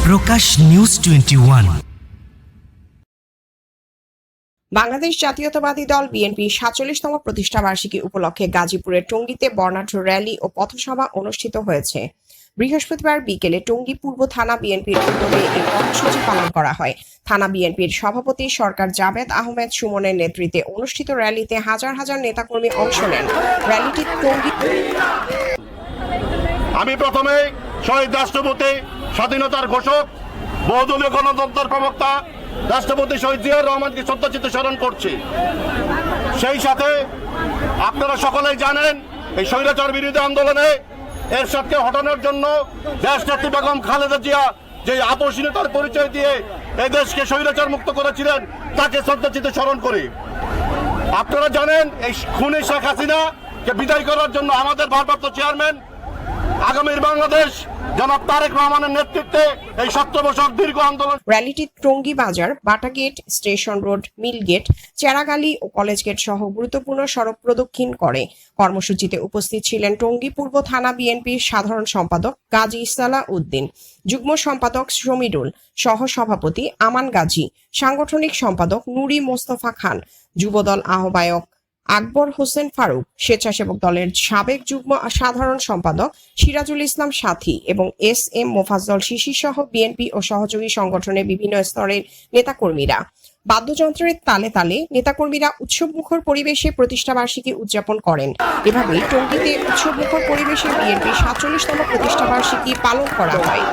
প্রকাশ news 21। Bangladesh জাতীয়তাবাদী দল BNP ৪৭তম প্রতিষ্ঠাবার্ষিকী উপলক্ষে গাজীপুরের টঙ্গীতে বর্ণাঢ্য র্যালি ও পথসভা অনুষ্ঠিত হয়েছে। বৃহস্পতিবার বিকেলে টঙ্গী পূর্ব থানা বিএনপির উদ্যোগে এই কর্মসূচি পালন করা হয়। থানা বিএনপির সভাপতি সরকার জাভেদ আহমেদ সুমনের নেতৃত্বে অনুষ্ঠিত র্যালিতে হাজার হাজার নেতাকর্মী অংশ নেন। র্যালিটি টঙ্গী। আমি প্রথমে শহীদ রাষ্ট্রপতি, স্বাধীনতার ঘোষক, বহুদলীয় গণতন্ত্রের প্রবক্তা রাষ্ট্রপতি শহীদ জিয়াউর রহমানকে শ্রদ্ধাচিত্তে স্মরণ করছি। সেই সাথে আপনারা সকলেই জানেন, এই স্বৈরাচার বিরোধী আন্দোলনে এরশাদকে হটানোর জন্য দেশনেত্রী বেগম খালেদা জিয়া যে আপসহীনতার পরিচয় দিয়ে এই দেশকে স্বৈরাচার মুক্ত করেছিলেন, তাকে শ্রদ্ধাচিত্তে স্মরণ করি। আপনারা জানেন, এই খুনি শেখ হাসিনাকে বিদায় করার জন্য আমাদের ভারপ্রাপ্ত চেয়ারম্যান আগামীর বাংলাদেশ জনাব তারেক রহমানের নেতৃত্বে এই ৭০ বছর দীর্ঘ আন্দোলন। র্যালিটি টঙ্গী বাজার, বাটা গেট, স্টেশন রোড, মিল গেট, চেরাগালি ও কলেজ গেট সহ গুরুত্বপূর্ণ সড়ক প্রদক্ষিণ করে। কর্মসূচিতে উপস্থিত ছিলেন টঙ্গী পূর্ব থানা বিএনপির সাধারণ সম্পাদক গাজী সালাহ উদ্দিন, যুগ্ম সম্পাদক সমীরুল, সহ সভাপতি আমান গাজী, সাংগঠনিক সম্পাদক নুরি মোস্তফা খান, যুবদল আহ্বায়ক আকবর হোসেন ফারুক, স্বেচ্ছাসেবক দলের সাবেক যুগ্ম সাধারণ সম্পাদক সিরাজুল ইসলাম সাথী এবং এস.এম. মোফাজ্জল শিশির সহ বিএনপি ও সহযোগী সংগঠনের বিভিন্ন স্তরের নেতাকর্মীরা। বাদ্যযন্ত্রের তালে তালে নেতাকর্মীরা উৎসবমুখর পরিবেশে প্রতিষ্ঠাবার্ষিকী উদযাপন করেন। এভাবেই টঙ্গীতে উৎসবমুখর পরিবেশে বিএনপির ৪৭তম প্রতিষ্ঠাবার্ষিকী পালন করা হয়।